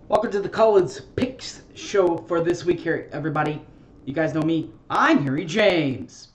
Welcome to the College Picks show for this week here, everybody. You guys know me. I'm Harry James.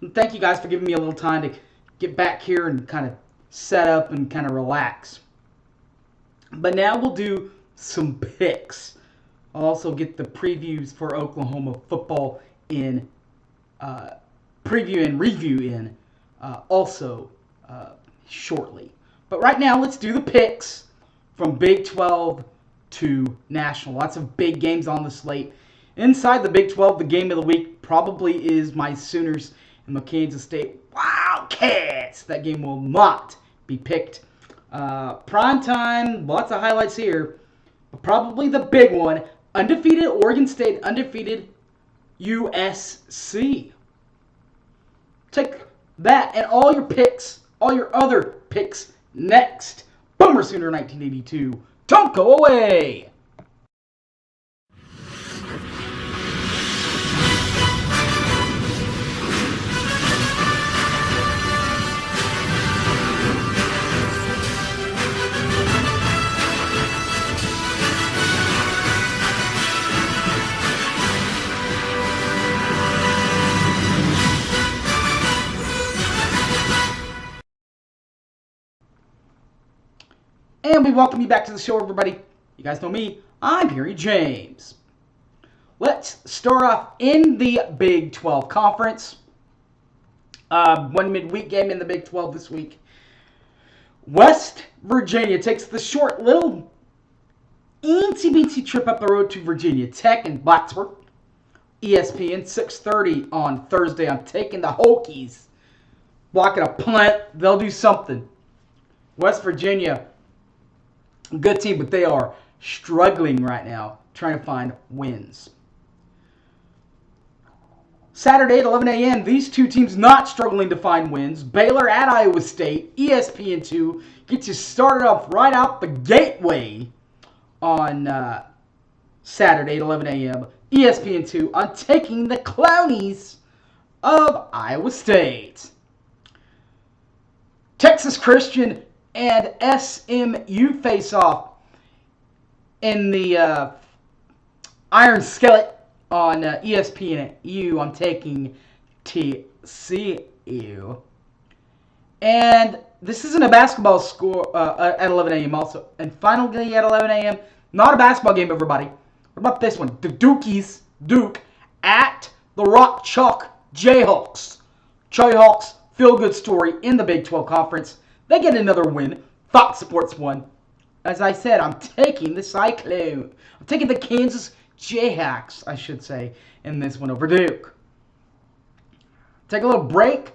And thank you guys for giving me a little time to get back here and kind of set up and kind of relax. But now we'll do some picks. I'll also get the previews for Oklahoma football in preview and review in also shortly. But right now, let's do the picks from Big 12 to National. Lots of big games on the slate. Inside the Big 12, the game of the week probably is my Sooners and the Kansas State Wildcats. That game will not be picked. Prime time, lots of highlights here. But probably the big one, undefeated Oregon State, undefeated USC. Take that and all your picks, all your other picks next. Boomer Sooner 1982. Don't go away! And we welcome you back to the show, everybody. You guys know me. I'm Harry James. Let's start off in the Big 12 Conference. One midweek game in the Big 12 this week. West Virginia takes the short little eensy-beensy trip up the road to Virginia Tech and Blacksburg. ESPN 6:30 on Thursday. I'm taking the Hokies. Blocking a punt. They'll do something. West Virginia, good team, but they are struggling right now, trying to find wins. Saturday at 11 a.m., these two teams not struggling to find wins. Baylor at Iowa State, ESPN2, gets you started off right out the gateway on Saturday at 11 a.m. ESPN2, I'm taking the Clownies of Iowa State. Texas Christian and SMU face off in the Iron Skillet on ESPNU. I'm taking TCU. And this isn't a basketball score at 11 a.m. also. And finally at 11 a.m., not a basketball game, everybody. What about this one? The Dukies, Duke, at the Rock Chalk Jayhawks. Jayhawks, feel-good story in the Big 12 Conference. They get another win. Fox Sports 1. As I said, I'm taking the Cyclone. I'm taking the Kansas Jayhawks, I should say, in this one over Duke. Take a little break.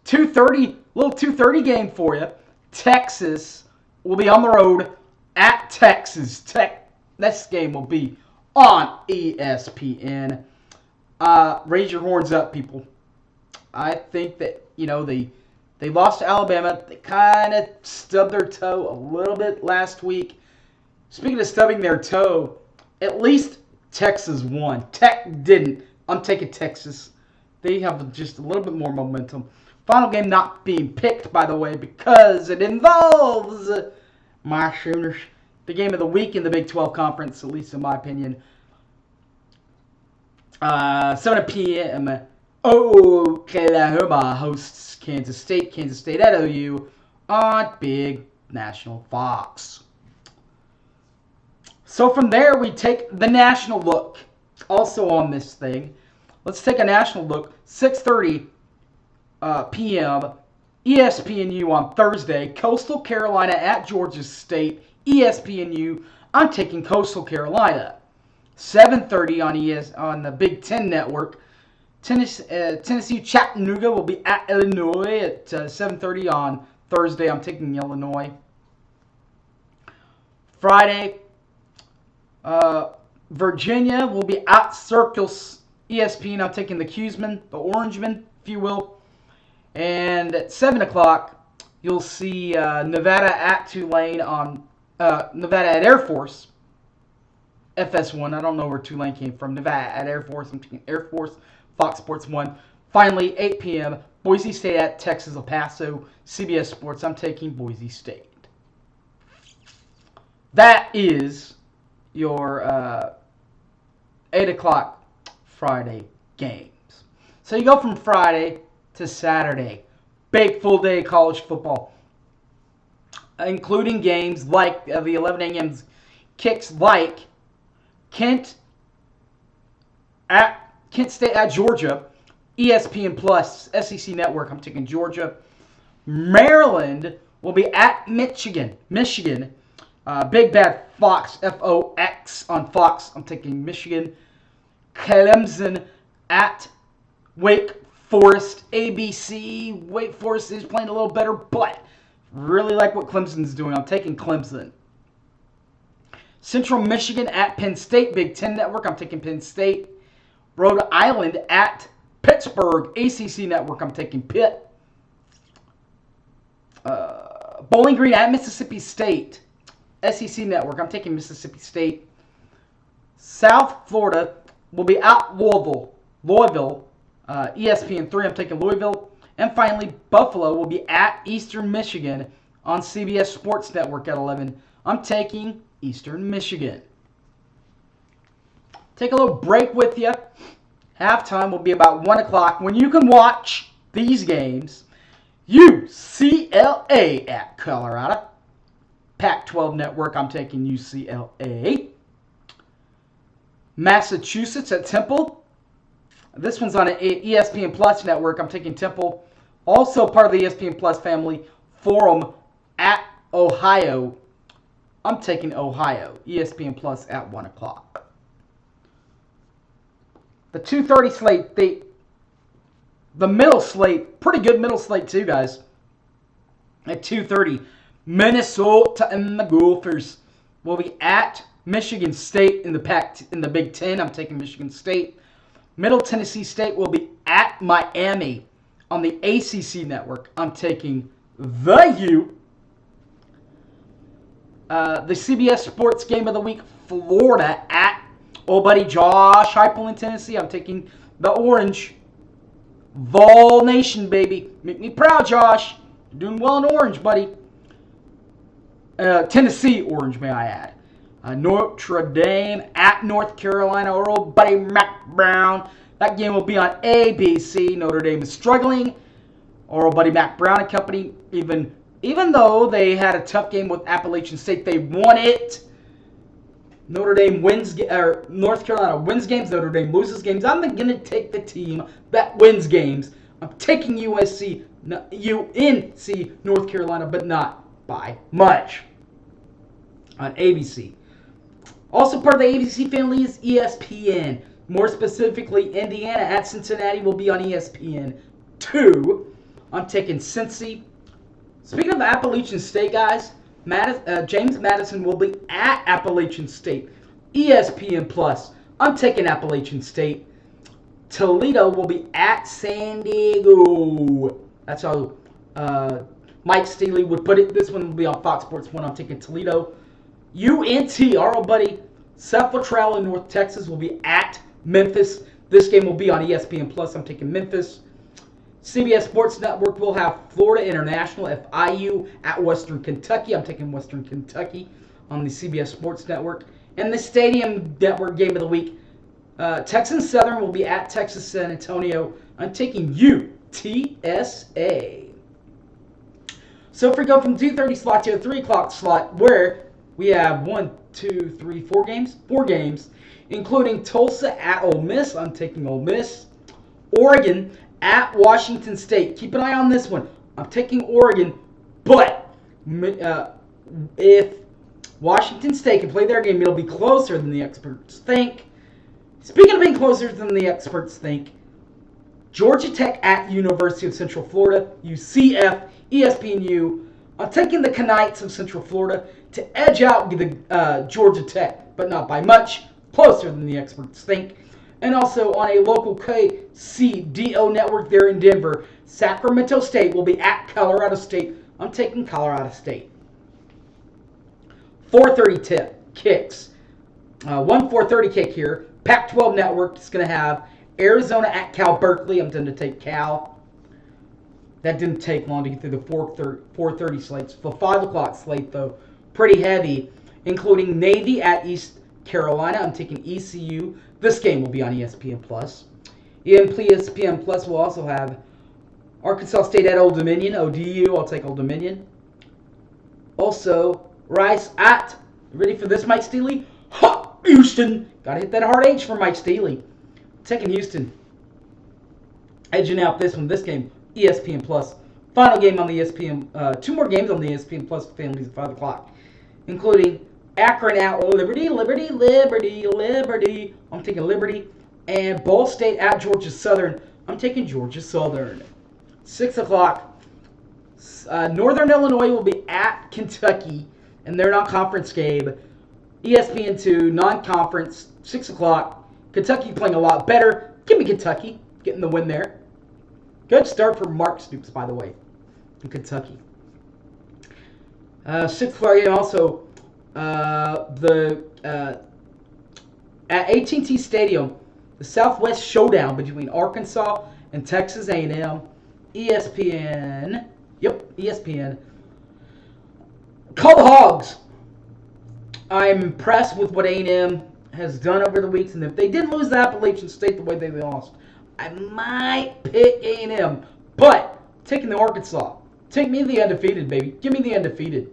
2:30, little 2:30 game for you. Texas will be on the road at Texas Tech. This game will be on ESPN. Raise your horns up, people. I think that, they lost to Alabama. They kind of stubbed their toe a little bit last week. Speaking of stubbing their toe, at least Texas won. Tech didn't. I'm taking Texas. They have just a little bit more momentum. Final game not being picked, by the way, because it involves my Sooners. The game of the week in the Big 12 Conference, at least in my opinion. 7 p.m. Oklahoma hosts Kansas State. Kansas State at OU on Big National Fox. So from there, we take the national look. Also on this thing. Let's take a national look. 6:30 p.m. ESPNU on Thursday. Coastal Carolina at Georgia State. ESPNU. I'm taking Coastal Carolina. 7:30 on the Big Ten Network. Tennessee Chattanooga will be at Illinois at 7:30 on Thursday. I'm taking Illinois. Friday, Virginia will be at Syracuse. ESPN. I'm taking the Cuesmen, the Orangemen, if you will. And at 7 o'clock, you'll see Nevada at Tulane on Nevada at Air Force. FS1. I don't know where Tulane came from. Nevada at Air Force. I'm taking Air Force. Fox Sports 1. Finally, 8 p.m., Boise State at Texas El Paso. CBS Sports. I'm taking Boise State. that is your 8 o'clock Friday games. So you go from Friday to Saturday. Big full day of college football, including games like the 11 a.m. kicks like Kent State at Georgia, ESPN Plus, SEC Network. I'm taking Georgia. Maryland will be at Michigan. Big Bad Fox, Fox on Fox. I'm taking Michigan. Clemson at Wake Forest, ABC. Wake Forest is playing a little better, but really like what Clemson's doing. I'm taking Clemson. Central Michigan at Penn State, Big Ten Network. I'm taking Penn State. Rhode Island at Pittsburgh, ACC Network. I'm taking Pitt. Bowling Green at Mississippi State, SEC Network. I'm taking Mississippi State. South Florida will be at Louisville, ESPN 3. I'm taking Louisville. And finally, Buffalo will be at Eastern Michigan on CBS Sports Network at 11. I'm taking Eastern Michigan. Take a little break with you. Halftime will be about 1 o'clock when you can watch these games. UCLA at Colorado. Pac-12 Network, I'm taking UCLA. Massachusetts at Temple. This one's on an ESPN Plus network. I'm taking Temple. Also part of the ESPN Plus family. Forum at Ohio. I'm taking Ohio. ESPN Plus at 1 o'clock. The 2:30 slate, the middle slate, pretty good middle slate too, guys. At 2:30, Minnesota and the Gophers will be at Michigan State in the Big Ten. I'm taking Michigan State. Middle Tennessee State will be at Miami on the ACC Network. I'm taking the U. The CBS Sports Game of the Week, Florida at old buddy Josh Heupel in Tennessee. I'm taking the Orange. Vol Nation, baby. Make me proud, Josh. You're doing well in Orange, buddy. Tennessee Orange, may I add. Notre Dame at North Carolina, or old buddy Mac Brown. That game will be on ABC. Notre Dame is struggling. Or old buddy Mac Brown and company, even though they had a tough game with Appalachian State, they won it. Notre Dame wins, or North Carolina wins games. Notre Dame loses games. I'm going to take the team that wins games. I'm taking UNC North Carolina, but not by much on ABC. Also part of the ABC family is ESPN. More specifically, Indiana at Cincinnati will be on ESPN 2. I'm taking Cincy. Speaking of Appalachian State, guys, James Madison will be at Appalachian State. ESPN Plus. I'm taking Appalachian State. Toledo will be at San Diego. That's how Mike Steely would put it. This one will be on Fox Sports 1. I'm taking Toledo. UNT, our old buddy Seth Luttrell in North Texas will be at Memphis. This game will be on ESPN Plus. I'm taking Memphis. CBS Sports Network will have Florida International, FIU, at Western Kentucky. I'm taking Western Kentucky on the CBS Sports Network. And the Stadium Network game of the week, Texas Southern will be at Texas San Antonio. I'm taking UTSA. So if we go from 2:30 slot to a 3 o'clock slot, where we have 4 games. 4 games, including Tulsa at Ole Miss. I'm taking Ole Miss. Oregon at Washington State. Keep an eye on this one. I'm taking Oregon, but if Washington State can play their game, it'll be closer than the experts think. Speaking of being closer than the experts think, Georgia Tech at University of Central Florida, UCF, ESPNU. I'm taking the Knights of Central Florida to edge out the Georgia Tech, but not by much, closer than the experts think. And also on a local KCDO network there in Denver, Sacramento State will be at Colorado State. I'm taking Colorado State. 4:30 kicks. 4:30 kick here. Pac-12 network is going to have Arizona at Cal Berkeley. I'm going to take Cal. That didn't take long to get through the 4:30 slates. The 5 o'clock slate, though, pretty heavy. including Navy at East Carolina. I'm taking ECU. This game will be on ESPN Plus. ESPN Plus will also have Arkansas State at Old Dominion. ODU, I'll take Old Dominion. Also, Rice at, ready for this, Mike Steely? Houston. Gotta hit that hard H for Mike Steely. Taking Houston. Edging out this game, ESPN Plus. Final game on the ESPN, 2 more games on the ESPN Plus families at 5 o'clock, including Akron at Liberty. I'm taking Liberty. And Ball State at Georgia Southern. I'm taking Georgia Southern. 6 o'clock. Northern Illinois will be at Kentucky, and they're non-conference game. ESPN2, non-conference, 6 o'clock. Kentucky playing a lot better. Give me Kentucky, getting the win there. Good start for Mark Stoops, by the way, in Kentucky. 6 o'clock game also. At AT&T Stadium, the Southwest Showdown between Arkansas and Texas A&M. ESPN. Yep, ESPN. Call the Hogs. I'm impressed with what A&M has done over the weeks, and if they didn't lose the Appalachian State the way they lost, I might pick A&M. But taking the Arkansas. Take me the undefeated, baby. Give me the undefeated.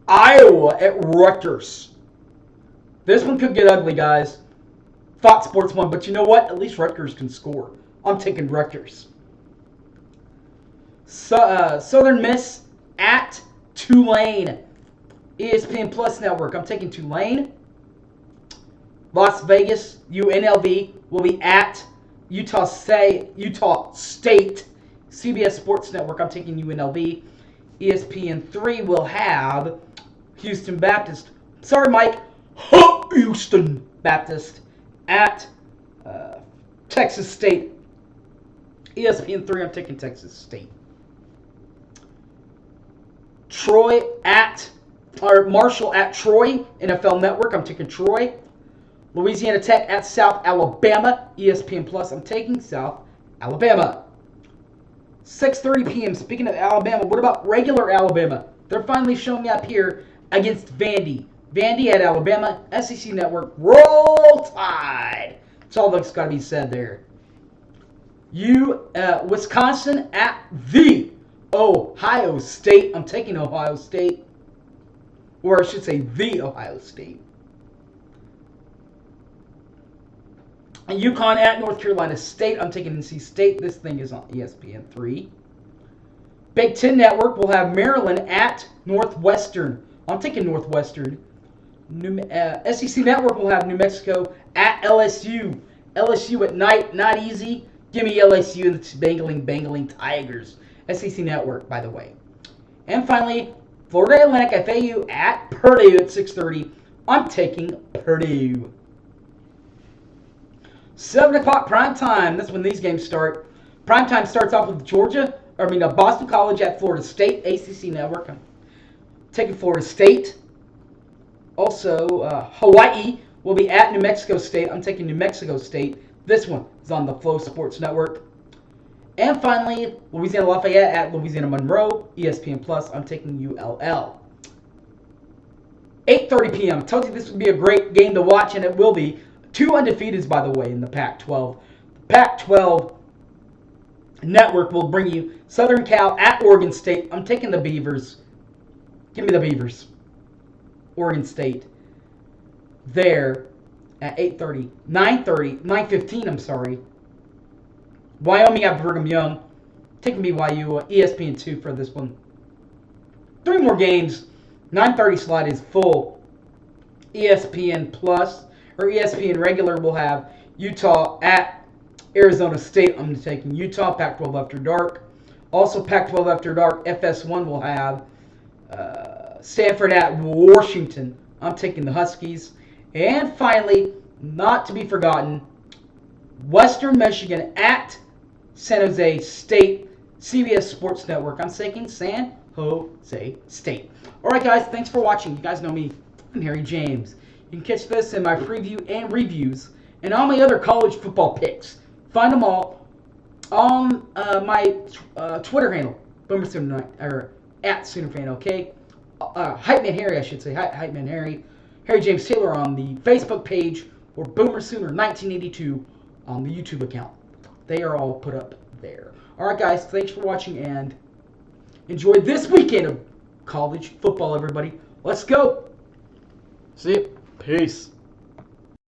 Iowa at Rutgers. This one could get ugly, guys. Fox Sports 1, but you know what? At least Rutgers can score. I'm taking Rutgers. Southern Miss at Tulane. ESPN Plus Network. I'm taking Tulane. Las Vegas, UNLV, will be at Utah State. CBS Sports Network. I'm taking UNLV. ESPN3 will have Houston Baptist. Sorry, Mike. Houston Baptist at Texas State. ESPN3, I'm taking Texas State. Marshall at Troy, NFL Network, I'm taking Troy. Louisiana Tech at South Alabama, ESPN Plus, I'm taking South Alabama. 6:30 p.m. Speaking of Alabama, what about regular Alabama? They're finally showing up here against Vandy. Vandy at Alabama, SEC Network, Roll Tide. That's all that's got to be said there. Wisconsin at the Ohio State. I'm taking Ohio State. Or I should say the Ohio State. And UConn at North Carolina State. I'm taking NC State. This thing is on ESPN3. Big Ten Network will have Maryland at Northwestern. I'm taking Northwestern. SEC Network will have New Mexico at LSU. LSU at night, not easy. Give me LSU and the bangling Tigers. SEC Network, by the way. And finally, Florida Atlantic FAU at Purdue at 6:30. I'm taking Purdue. 7 o'clock prime time. That's when these games start. Prime time starts off with Boston College at Florida State. ACC Network. I'm taking Florida State. Also, Hawaii will be at New Mexico State. I'm taking New Mexico State. This one is on the Flow Sports Network. And finally, Louisiana Lafayette at Louisiana Monroe. ESPN Plus. I'm taking ULL. 8:30 p.m. I told you this would be a great game to watch, and it will be. 2 undefeateds, by the way, in the Pac-12. The Pac-12 Network will bring you Southern Cal at Oregon State. I'm taking the Beavers. Give me the Beavers. Oregon State. There at 8:30. 9:15, I'm sorry. Wyoming at Brigham Young. Taking BYU. ESPN2 for this one. 3 more games. 9:30 slot is full. ESPN Plus. Or ESPN regular will have Utah at Arizona State. I'm taking Utah. Pac-12 After Dark. Also Pac-12 After Dark. FS1 will have Stanford at Washington. I'm taking the Huskies. And finally, not to be forgotten, Western Michigan at San Jose State. CBS Sports Network. I'm taking San Jose State. All right, guys. Thanks for watching. You guys know me. I'm Harry James. You can catch this in my preview and reviews and all my other college football picks. Find them all on my Twitter handle, Boomer Sooner, or at SoonerFan, okay? Hype Man Harry, I should say. Hype Man Harry. Harry James Taylor on the Facebook page, or Boomer Sooner 1982 on the YouTube account. They are all put up there. Alright guys, thanks for watching and enjoy this weekend of college football, everybody. Let's go. See you. Peace.